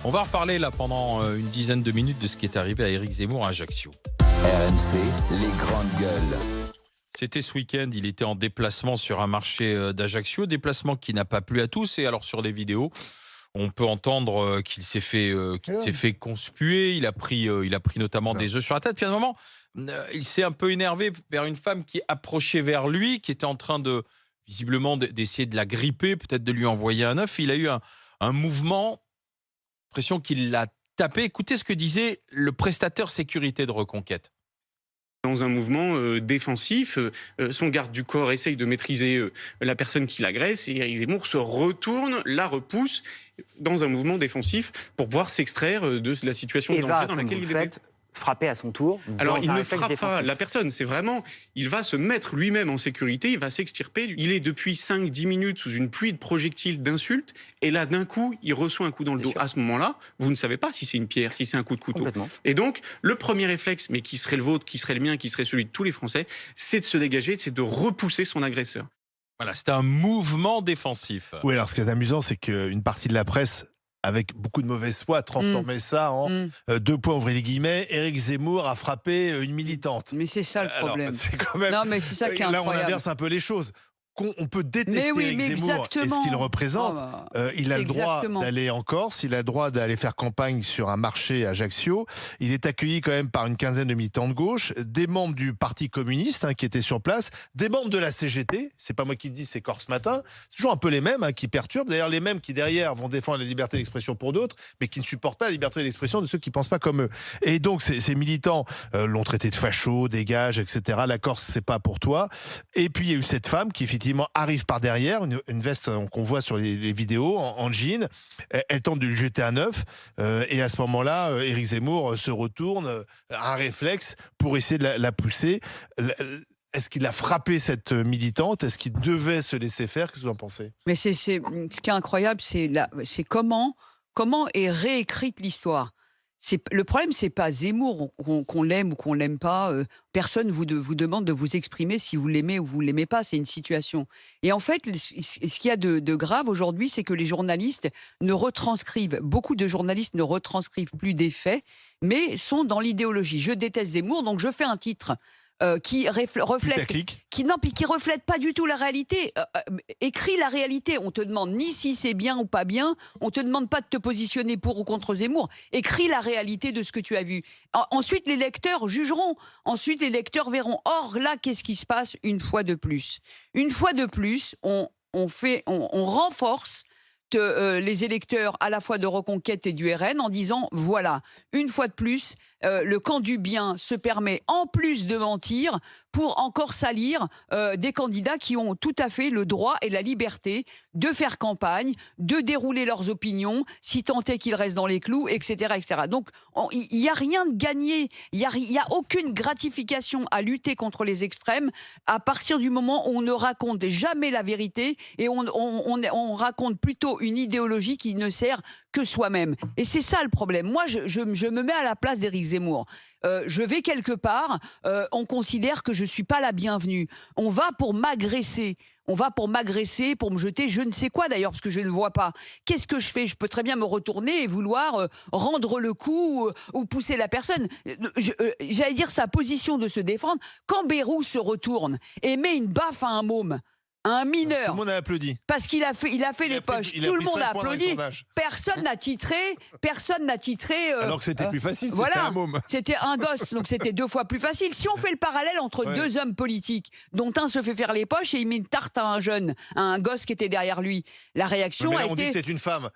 On va reparler là pendant une dizaine de minutes de ce qui est arrivé à Éric Zemmour à Ajaccio. RMC, les grandes gueules. C'était ce week-end, il était en déplacement sur un marché d'Ajaccio, déplacement qui n'a pas plu à tous. Et alors sur les vidéos, on peut entendre qu'il s'est fait conspuer, il a pris notamment des œufs sur la tête. Puis à un moment, il s'est un peu énervé vers une femme qui approchait vers lui, qui était en train visiblement d'essayer de la gripper, peut-être de lui envoyer un œuf. Il a eu un mouvement, l'impression qu'il l'a tapé. Écoutez ce que disait le prestataire sécurité de Reconquête. Dans un mouvement défensif, son garde du corps essaye de maîtriser la personne qui l'agresse et Éric Zemmour se retourne, la repousse dans un mouvement défensif pour pouvoir s'extraire de la situation de danger dans laquelle il est. Frapper à son tour. Alors il ne frappe pas la personne, c'est vraiment, il va se mettre lui-même en sécurité, il va s'extirper. Il est depuis 5-10 minutes sous une pluie de projectiles, d'insultes, et là d'un coup, il reçoit un coup dans le dos. À ce moment-là, vous ne savez pas si c'est une pierre, si c'est un coup de couteau. Et donc, le premier réflexe, mais qui serait le vôtre, qui serait le mien, qui serait celui de tous les Français, c'est de se dégager, c'est de repousser son agresseur. Voilà, c'était un mouvement défensif. Oui, alors ce qui est amusant, c'est qu'une partie de la presse, avec beaucoup de mauvaise foi, transformait ça en deux points, ouvrez les guillemets, Éric Zemmour a frappé une militante. Mais c'est ça le problème. Alors, c'est quand même... Non, mais c'est ça qui est là, incroyable. on inverse un peu les choses. On peut détester Éric Zemmour et ce qu'il représente. Il a le droit d'aller en Corse, il a le droit d'aller faire campagne sur un marché à Ajaccio. Il est accueilli quand même par une quinzaine de militants de gauche, des membres du Parti communiste qui étaient sur place, des membres de la CGT. C'est pas moi qui le dis, c'est Corse Matin. C'est toujours un peu les mêmes qui perturbent. D'ailleurs, les mêmes qui derrière vont défendre la liberté d'expression pour d'autres, mais qui ne supportent pas la liberté d'expression de ceux qui pensent pas comme eux. Et donc, ces militants l'ont traité de facho, dégage, etc. La Corse, c'est pas pour toi. Et puis, il y a eu cette femme qui effectivement arrive par derrière, une veste qu'on voit sur les vidéos, en jean. Elle tente de lui jeter un œuf. Et à ce moment-là, Éric Zemmour se retourne, un réflexe pour essayer de la pousser. Est-ce qu'il a frappé cette militante? Est-ce qu'il devait se laisser faire? Qu'est-ce que vous en pensez? Mais ce qui est incroyable, c'est comment est réécrite l'histoire. Le problème, c'est pas Zemmour, qu'on l'aime ou qu'on l'aime pas. Personne vous demande de vous exprimer si vous l'aimez ou vous l'aimez pas. C'est une situation. Et en fait, ce qu'il y a de grave aujourd'hui, c'est que les journalistes beaucoup de journalistes ne retranscrivent plus des faits, mais sont dans l'idéologie. Je déteste Zemmour, donc je fais un titre qui reflète pas du tout la réalité. Écris la réalité. On te demande ni si c'est bien ou pas bien. On te demande pas de te positionner pour ou contre Zemmour. Écris la réalité de ce que tu as vu. Ensuite, les lecteurs jugeront. Ensuite, les lecteurs verront. Or là, qu'est-ce qui se passe une fois de plus? Une fois de plus, on renforce les électeurs à la fois de Reconquête et du RN en disant, voilà, une fois de plus, le camp du bien se permet, en plus de mentir, pour encore salir des candidats qui ont tout à fait le droit et la liberté de faire campagne, de dérouler leurs opinions, si tant est qu'ils restent dans les clous, etc. etc. Donc, il n'y a rien de gagné, il n'y a aucune gratification à lutter contre les extrêmes à partir du moment où on ne raconte jamais la vérité et on raconte plutôt une idéologie qui ne sert que soi-même. Et c'est ça le problème. Moi, je me mets à la place d'Éric Zemmour. Je vais quelque part, on considère que je ne suis pas la bienvenue. On va pour m'agresser. Pour me jeter je ne sais quoi d'ailleurs, parce que je ne le vois pas. Qu'est-ce que je fais? Je peux très bien me retourner et vouloir rendre le coup ou pousser la personne. J'allais dire sa position de se défendre. Quand Bayrou se retourne et met une baffe à un môme, un mineur. Tout le monde a applaudi. Parce qu'il a fait les poches. Tout le monde a applaudi. Personne n'a titré. Alors que c'était plus facile, c'était voilà, un môme. C'était un gosse, donc c'était 2 fois plus facile. Si on fait le parallèle entre 2 hommes politiques, dont un se fait faire les poches et il met une tarte à un gosse qui était derrière lui, la réaction a été... On dit que c'est une femme.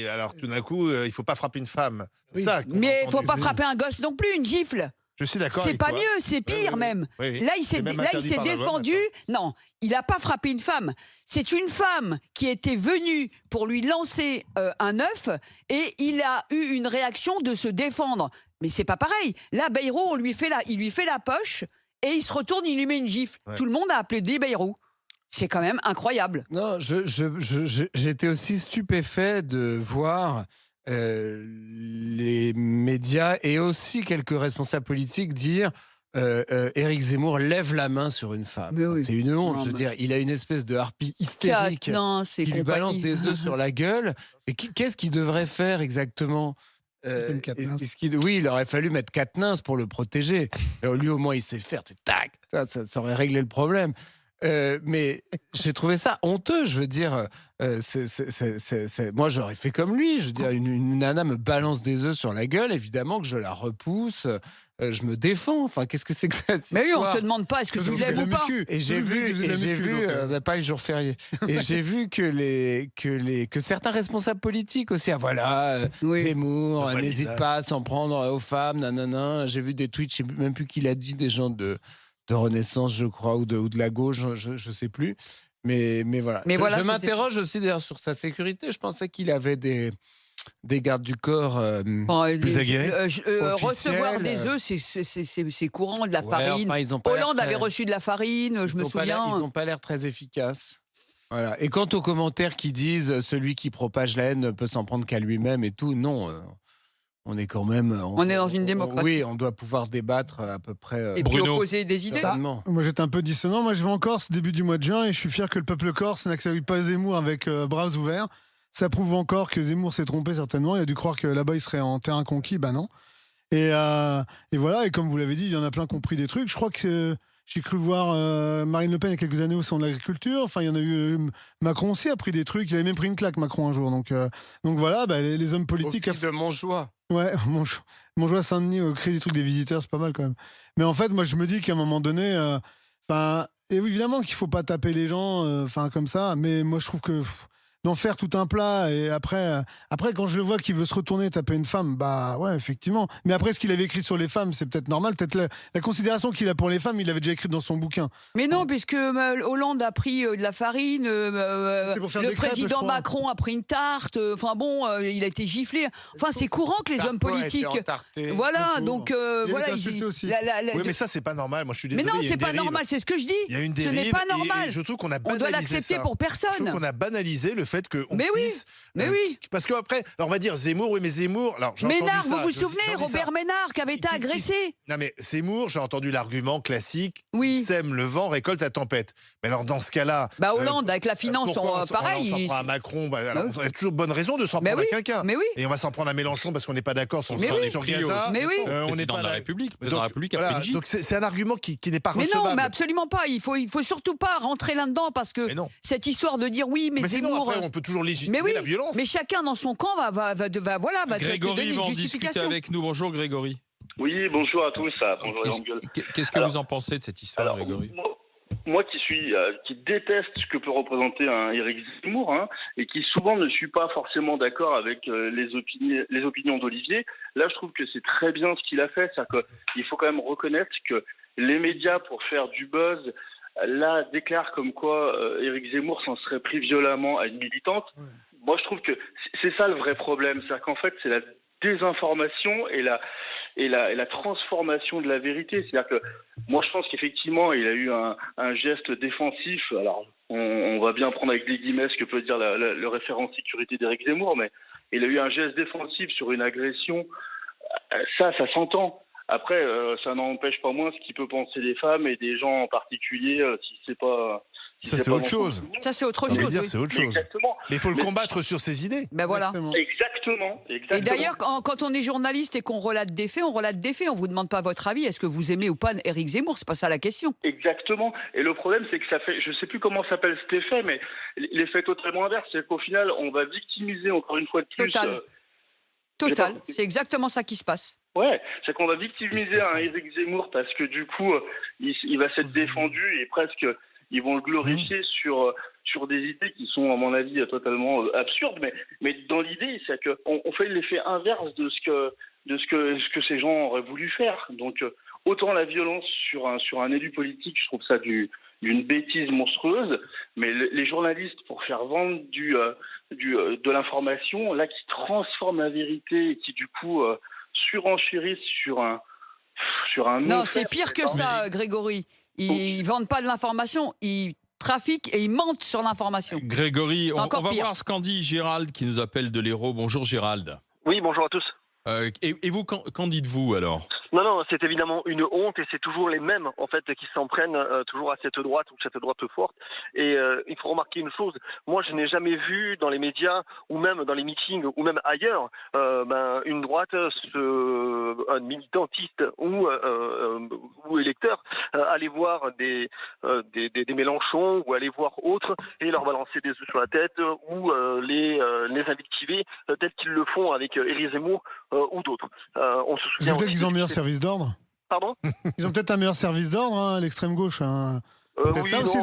Alors tout d'un coup, il ne faut pas frapper une femme. C'est ça. Mais il ne faut pas frapper un gosse non plus, une gifle. Je suis d'accord. C'est pas mieux, c'est pire même. Oui. Là, il s'est défendu. Non, il n'a pas frappé une femme. C'est une femme qui était venue pour lui lancer un œuf et il a eu une réaction de se défendre. Mais c'est pas pareil. Là, Bayrou, il lui fait la poche et il se retourne, il lui met une gifle. Ouais. Tout le monde a applaudi Bayrou. C'est quand même incroyable. Non, j'étais aussi stupéfait de voir les médias et aussi quelques responsables politiques dire Éric Zemmour lève la main sur une femme. Oui. C'est une honte, je veux dire. Il a une espèce de harpie hystérique qui lui balance des œufs sur la gueule. Et qu'est-ce qu'il devrait faire exactement ? Oui, il aurait fallu mettre Katniss pour le protéger. Et lui, au moins, il sait faire. Tac, ça aurait réglé le problème. Mais j'ai trouvé ça honteux, je veux dire. Moi, j'aurais fait comme lui. Je veux dire, une nana me balance des œufs sur la gueule, évidemment que je la repousse. Je me défends. Enfin, qu'est-ce que c'est que ça ? Mais oui, on te demande pas est-ce que tu lèves ou pas. Et j'ai vu, pas les jours fériés. Et j'ai vu que certains responsables politiques aussi, Zemmour, n'hésite pas à s'en prendre aux femmes, nanana. J'ai vu des tweets, je sais même plus qui l'a dit, des gens de Renaissance, je crois, ou de la gauche, je sais plus. Mais voilà. Je m'interroge aussi d'ailleurs sur sa sécurité. Je pensais qu'il avait des gardes du corps plus aguerris. Recevoir des œufs, c'est courant, de la farine. Hollande avait reçu de la farine, je me souviens. Ils n'ont pas l'air très efficaces. Voilà. Et quant aux commentaires qui disent celui qui propage la haine ne peut s'en prendre qu'à lui-même et tout, non. On est quand même. On est dans une démocratie. Oui, on doit pouvoir débattre à peu près. Et puis opposer des idées. Moi, j'étais un peu dissonant. Moi, je vais en Corse début du mois de juin et je suis fier que le peuple corse n'accueille pas Zemmour avec bras ouverts. Ça prouve encore que Zemmour s'est trompé certainement. Il a dû croire que là-bas, il serait en terrain conquis. Ben non. Et voilà. Et comme vous l'avez dit, il y en a plein qui ont pris des trucs. Je crois que j'ai cru voir Marine Le Pen il y a quelques années au salon de l'agriculture. Enfin, il y en a eu. Macron aussi a pris des trucs. Il avait même pris une claque, Macron, un jour. Donc voilà, les hommes politiques. Au fil de Montjoie. Ouais, Montjoie Saint-Denis, créer des trucs des visiteurs, c'est pas mal quand même. Mais en fait, moi, je me dis qu'à un moment donné, et évidemment qu'il faut pas taper les gens, comme ça. Mais moi, je trouve que d'en faire tout un plat et après quand je le vois qu'il veut se retourner et taper une femme, bah ouais, effectivement. Mais après, ce qu'il avait écrit sur les femmes, c'est peut-être normal. Peut-être la considération qu'il a pour les femmes, il l'avait déjà écrite dans son bouquin. Mais non, puisque Hollande a pris de la farine, le président Macron a pris une tarte. Enfin bon, il a été giflé. Enfin, c'est courant que les hommes politiques. Voilà, donc voilà. Oui, mais ça, c'est pas normal. Moi, je suis désolé. Mais non, c'est pas normal. C'est ce que je dis. Il y a une dérive. Ce n'est pas normal. Et je trouve qu'on a banalisé. On doit l'accepter pour personne. Je trouve qu'on a banalisé le fait qu'on puisse. Mais oui. Parce qu'après, on va dire Zemmour, oui, mais Zemmour. Alors, Ménard, vous vous souvenez, Robert Ménard, qui avait été agressé. Non, mais Zemmour, j'ai entendu l'argument classique. Oui. Sème le vent, récolte la tempête. Mais alors, dans ce cas-là. Bah, Hollande, avec la finance, pareil. On s'en prend à Macron. On a toujours bonne raison de s'en prendre à quelqu'un. Mais oui. Et on va s'en prendre à Mélenchon parce qu'on n'est pas d'accord sur Gaza. Mais oui. On est pas la République. La République a pris donc, c'est un argument qui n'est pas recevable. Mais non, mais absolument pas. Il faut surtout pas rentrer là-dedans parce que cette histoire de dire oui, mais Zemmour. Après, on peut toujours légitimer la violence. Mais chacun dans son camp va Grégory va en discuter avec nous. Bonjour Grégory. Oui, bonjour à tous. Bonjour. Qu'est-ce que vous en pensez de cette histoire, Grégory ? Moi qui déteste ce que peut représenter un Éric Zemmour, et qui souvent ne suis pas forcément d'accord avec les opinions d'Olivier, là je trouve que c'est très bien ce qu'il a fait. C'est-à-dire qu'il faut quand même reconnaître que les médias, pour faire du buzz, là déclarent comme quoi Éric Zemmour s'en serait pris violemment à une militante. Ouais. Moi je trouve que c'est ça le vrai problème. C'est-à-dire qu'en fait c'est la désinformation et la transformation de la vérité. C'est-à-dire que moi je pense qu'effectivement il a eu un geste défensif. Alors on va bien prendre avec des guillemets ce que peut dire le référent sécurité d'Éric Zemmour, mais il a eu un geste défensif sur une agression. Ça s'entend. Après, ça n'empêche pas moins ce qui peut penser des femmes et des gens en particulier, si c'est pas... Ça, c'est autre chose. Ça, c'est autre chose. Dire, c'est autre chose. Exactement. Mais il faut le combattre sur ses idées. Ben voilà. Exactement. Et d'ailleurs, quand on est journaliste et qu'on relate des faits, on relate des faits. On vous demande pas votre avis. Est-ce que vous aimez ou pas Éric Zemmour ? C'est pas ça la question. Exactement. Et le problème, c'est que ça fait, je sais plus comment s'appelle cet effet, mais l'effet totalement inverse, c'est qu'au final, on va victimiser encore une fois de plus. Total. C'est exactement ça qui se passe. Ouais, c'est qu'on va victimiser un Éric Zemmour parce que du coup, il va s'être défendu et presque ils vont le glorifier sur des idées qui sont, à mon avis, totalement absurdes. Mais dans l'idée, c'est qu'on fait l'effet inverse de ce que ces gens auraient voulu faire. Donc, autant la violence sur un élu politique, je trouve ça d'une bêtise monstrueuse. Mais les journalistes, pour faire vendre de l'information, là, qui transforment la vérité et qui, du coup, surenchérissent sur un non, c'est pire que ça, Grégory. Ils vendent pas de l'information, ils trafiquent et ils mentent sur l'information. Grégory, on va voir ce qu'en dit Gérald qui nous appelle de l'Hérault. Bonjour Gérald. Oui, bonjour à tous. Et vous, qu'en dites-vous alors ? Non, c'est évidemment une honte et c'est toujours les mêmes en fait qui s'en prennent toujours à cette droite ou cette droite forte. Et il faut remarquer une chose, moi je n'ai jamais vu dans les médias ou même dans les meetings ou même ailleurs une droite, un militantiste ou électeur aller voir des Mélenchon ou aller voir autres et leur balancer des œufs sur la tête ou les invectiver tels qu'ils le font avec Éric Zemmour ou d'autres. On se souvient. Peut-être qu'ils ont un meilleur service d'ordre. Pardon ? Ils ont peut-être un meilleur service d'ordre, à l'extrême gauche. Oui,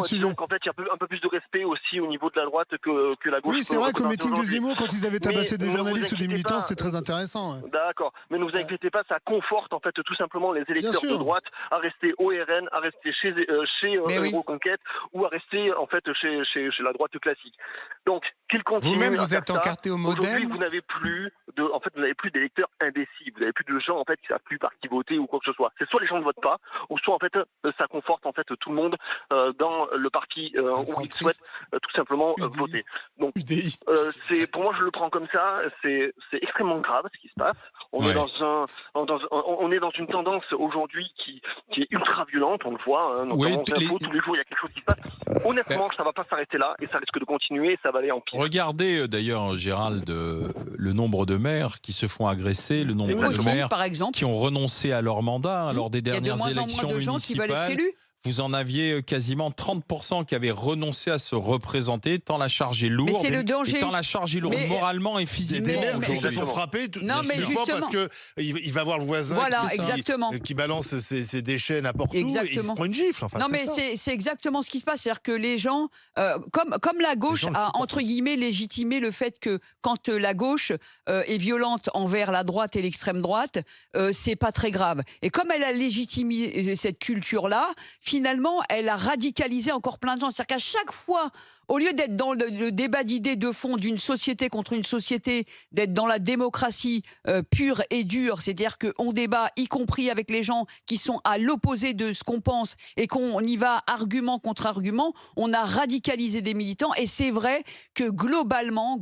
disons qu'en fait, il y a un peu plus de respect aussi au niveau de la droite que la gauche. Oui, c'est vrai qu'au meeting de Zemmour, quand ils avaient tabassé des journalistes ou des militants, c'est très intéressant. Ouais. D'accord, mais ne vous inquiétez pas, ça conforte en fait tout simplement les électeurs de droite à rester au RN, à rester chez Euroconquête ou à rester en fait chez la droite classique. Donc, qu'ils continuent. Vous-même, vous êtes encarté au Modem. Aujourd'hui, vous n'avez plus d'électeurs indécis. Vous n'avez plus de gens en fait qui savent plus par qui voter ou quoi que ce soit. C'est soit les gens ne votent pas, ou soit en fait ça conforte en fait tout le monde dans le parti où ils souhaitent tout simplement voter. Donc, pour moi, je le prends comme ça. C'est extrêmement grave ce qui se passe. On est dans une tendance aujourd'hui qui est ultra violente. On le voit. Notamment aux infos, tous les jours, il y a quelque chose qui se passe. Honnêtement, ça ne va pas s'arrêter là et ça risque de continuer. Et ça va aller en pire. Regardez d'ailleurs, Gérald, le nombre de maires qui se font agresser, le nombre de maires par exemple, qui ont renoncé à leur mandat lors des dernières élections municipales. Vous en aviez quasiment 30% qui avaient renoncé à se représenter, tant la charge est lourde, et tant la charge est lourde moralement et physiquement. Des maires qui se font frapper, parce qu'il va voir le voisin qui balance ses déchets n'importe où, et il se prend une gifle. Enfin, non, mais c'est exactement ce qui se passe. C'est-à-dire que les gens, comme la gauche a entre guillemets légitimé le fait que quand la gauche est violente envers la droite et l'extrême droite, c'est pas très grave. Et comme elle a légitimé cette culture-là, finalement, elle a radicalisé encore plein de gens. C'est-à-dire qu'à chaque fois, au lieu d'être dans le débat d'idées de fond d'une société contre une société, d'être dans la démocratie pure et dure, c'est-à-dire qu'on débat, y compris avec les gens qui sont à l'opposé de ce qu'on pense et qu'on y va argument contre argument, on a radicalisé des militants. Et c'est vrai que globalement,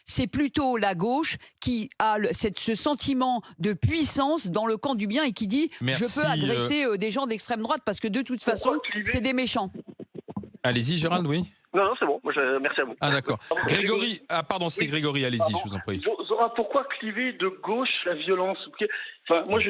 c'est plutôt la gauche qui a ce sentiment de puissance dans le camp du bien et qui dit « je peux agresser des gens d'extrême droite parce que de toute façon, c'est des méchants ». Allez-y, Gérald, oui. Non, c'est bon. Merci à vous. Ah, d'accord. Grégory, c'était Grégory. Allez-y, je vous en prie. Zora, pourquoi cliver de gauche la violence ? Enfin, moi,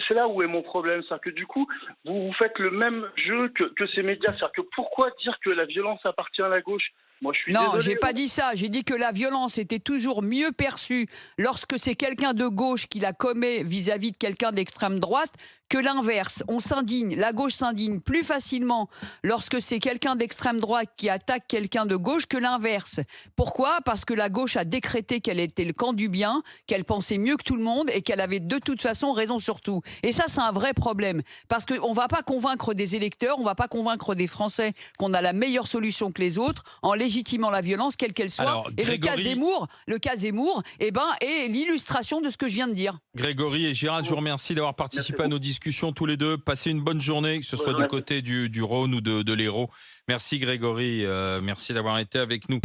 c'est là où est mon problème. C'est-à-dire que du coup, vous faites le même jeu que ces médias. C'est-à-dire que pourquoi dire que la violence appartient à la gauche ? Moi, je suis désolé. Non, j'ai pas dit ça. J'ai dit que la violence était toujours mieux perçue lorsque c'est quelqu'un de gauche qui la commet vis-à-vis de quelqu'un d'extrême droite que l'inverse. La gauche s'indigne plus facilement lorsque c'est quelqu'un d'extrême droite qui attaque quelqu'un de gauche que l'inverse. Pourquoi ? Parce que la gauche a décrété qu'elle était le camp du bien, qu'elle pensait mieux que tout le monde et qu'elle avait de toute façon raison sur tout. Et ça, c'est un vrai problème. Parce qu'on ne va pas convaincre des électeurs, on ne va pas convaincre des Français qu'on a la meilleure solution que les autres en légitimant la violence, quelle qu'elle soit. Alors, et Grégory... le cas Zemmour est l'illustration de ce que je viens de dire. Grégory et Gérald, je vous remercie d'avoir participé à nos discussions tous les deux. Passez une bonne journée, que ce soit du côté du Rhône ou de l'Hérault. Merci Grégory, merci d'avoir été avec nous.